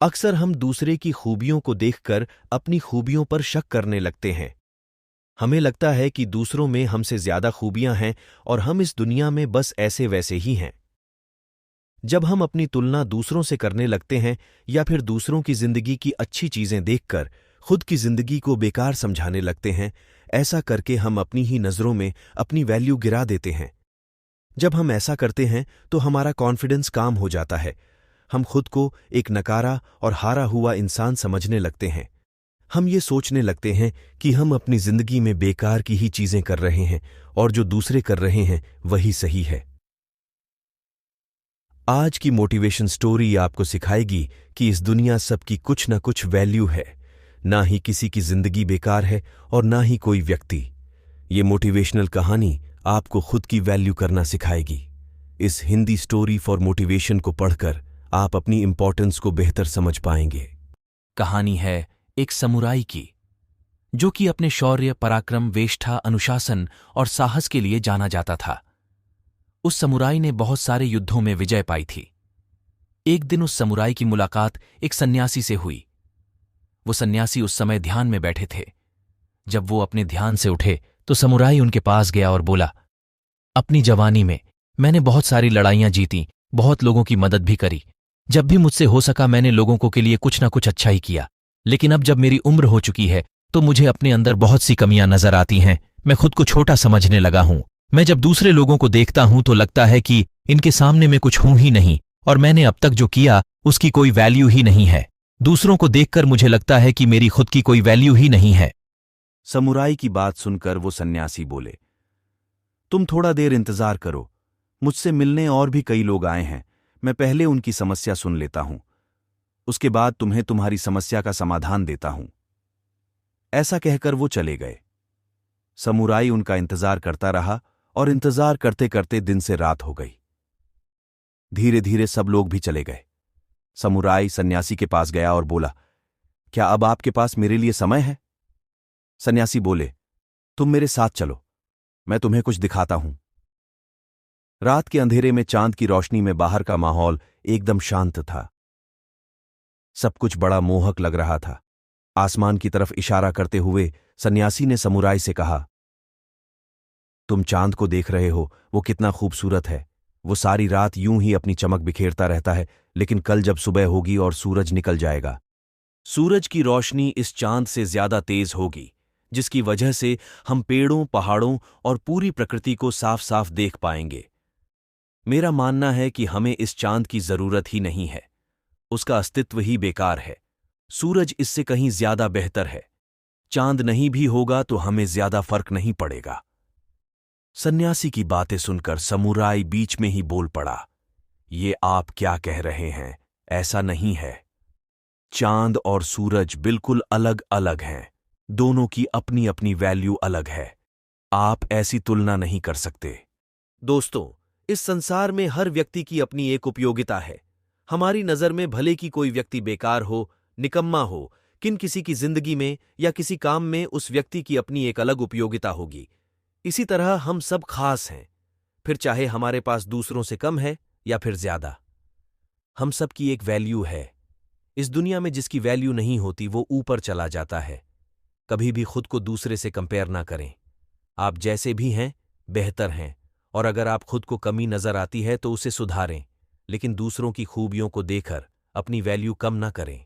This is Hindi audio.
अक्सर हम दूसरे की खूबियों को देखकर अपनी खूबियों पर शक करने लगते हैं। हमें लगता है कि दूसरों में हमसे ज्यादा खूबियां हैं और हम इस दुनिया में बस ऐसे वैसे ही हैं। जब हम अपनी तुलना दूसरों से करने लगते हैं या फिर दूसरों की जिंदगी की अच्छी चीजें देखकर खुद की जिंदगी को बेकार समझाने लगते हैं, ऐसा करके हम अपनी ही नजरों में अपनी वैल्यू गिरा देते हैं। जब हम ऐसा करते हैं तो हमारा कॉन्फिडेंस काम हो जाता है। हम खुद को एक नकारा और हारा हुआ इंसान समझने लगते हैं। हम ये सोचने लगते हैं कि हम अपनी जिंदगी में बेकार की ही चीजें कर रहे हैं और जो दूसरे कर रहे हैं वही सही है। आज की मोटिवेशन स्टोरी आपको सिखाएगी कि इस दुनिया सबकी कुछ न कुछ वैल्यू है। ना ही किसी की जिंदगी बेकार है और ना ही कोई व्यक्ति। ये मोटिवेशनल कहानी आपको खुद की वैल्यू करना सिखाएगी। इस हिंदी स्टोरी फॉर मोटिवेशन को पढ़कर आप अपनी इंपॉर्टेंस को बेहतर समझ पाएंगे। कहानी है एक समुराई की, जो कि अपने शौर्य, पराक्रम, वेष्ठा, अनुशासन और साहस के लिए जाना जाता था। उस समुराई ने बहुत सारे युद्धों में विजय पाई थी। एक दिन उस समुराई की मुलाकात एक सन्यासी से हुई। वो सन्यासी उस समय ध्यान में बैठे थे। जब वो अपने ध्यान से उठे तो समुराई उनके पास गया और बोला, अपनी जवानी में मैंने बहुत सारी लड़ाइयां जीती, बहुत लोगों की मदद भी करी। जब भी मुझसे हो सका मैंने लोगों को के लिए कुछ ना कुछ अच्छा ही किया। लेकिन अब जब मेरी उम्र हो चुकी है तो मुझे अपने अंदर बहुत सी कमियां नजर आती हैं। मैं खुद को छोटा समझने लगा हूं। मैं जब दूसरे लोगों को देखता हूं तो लगता है कि इनके सामने मैं कुछ हूं ही नहीं और मैंने अब तक जो किया उसकी कोई वैल्यू ही नहीं है। दूसरों को देखकर मुझे लगता है कि मेरी खुद की कोई वैल्यू ही नहीं है। समुराई की बात सुनकर वो सन्यासी बोले, तुम थोड़ा देर इंतजार करो, मुझसे मिलने और भी कई लोग आए हैं। मैं पहले उनकी समस्या सुन लेता हूं, उसके बाद तुम्हें तुम्हारी समस्या का समाधान देता हूं। ऐसा कहकर वो चले गए। समुराई उनका इंतजार करता रहा और इंतजार करते करते दिन से रात हो गई। धीरे धीरे सब लोग भी चले गए। समुराई सन्यासी के पास गया और बोला, क्या अब आपके पास मेरे लिए समय है? सन्यासी बोले, तुम मेरे साथ चलो, मैं तुम्हें कुछ दिखाता हूं। रात के अंधेरे में चांद की रोशनी में बाहर का माहौल एकदम शांत था। सब कुछ बड़ा मोहक लग रहा था। आसमान की तरफ इशारा करते हुए सन्यासी ने समुराई से कहा, तुम चांद को देख रहे हो, वो कितना खूबसूरत है। वो सारी रात यूं ही अपनी चमक बिखेरता रहता है, लेकिन कल जब सुबह होगी और सूरज निकल जाएगा, सूरज की रोशनी इस चांद से ज्यादा तेज होगी, जिसकी वजह से हम पेड़ों, पहाड़ों और पूरी प्रकृति को साफ साफ देख पाएंगे। मेरा मानना है कि हमें इस चांद की जरूरत ही नहीं है, उसका अस्तित्व ही बेकार है। सूरज इससे कहीं ज्यादा बेहतर है। चांद नहीं भी होगा तो हमें ज्यादा फर्क नहीं पड़ेगा। सन्यासी की बातें सुनकर समुराई बीच में ही बोल पड़ा, ये आप क्या कह रहे हैं? ऐसा नहीं है। चांद और सूरज बिल्कुल अलग अलग हैं। दोनों की अपनी अपनी वैल्यू अलग है। आप ऐसी तुलना नहीं कर सकते। दोस्तों, इस संसार में हर व्यक्ति की अपनी एक उपयोगिता है। हमारी नजर में भले की कोई व्यक्ति बेकार हो, निकम्मा हो, किसी की जिंदगी में या किसी काम में उस व्यक्ति की अपनी एक अलग उपयोगिता होगी। इसी तरह हम सब खास हैं, फिर चाहे हमारे पास दूसरों से कम है या फिर ज्यादा। हम सब की एक वैल्यू है। इस दुनिया में जिसकी वैल्यू नहीं होती वो ऊपर चला जाता है। कभी भी खुद को दूसरे से कंपेयर ना करें। आप जैसे भी हैं बेहतर हैं, और अगर आप खुद को कमी नजर आती है तो उसे सुधारें, लेकिन दूसरों की खूबियों को देखकर अपनी वैल्यू कम ना करें।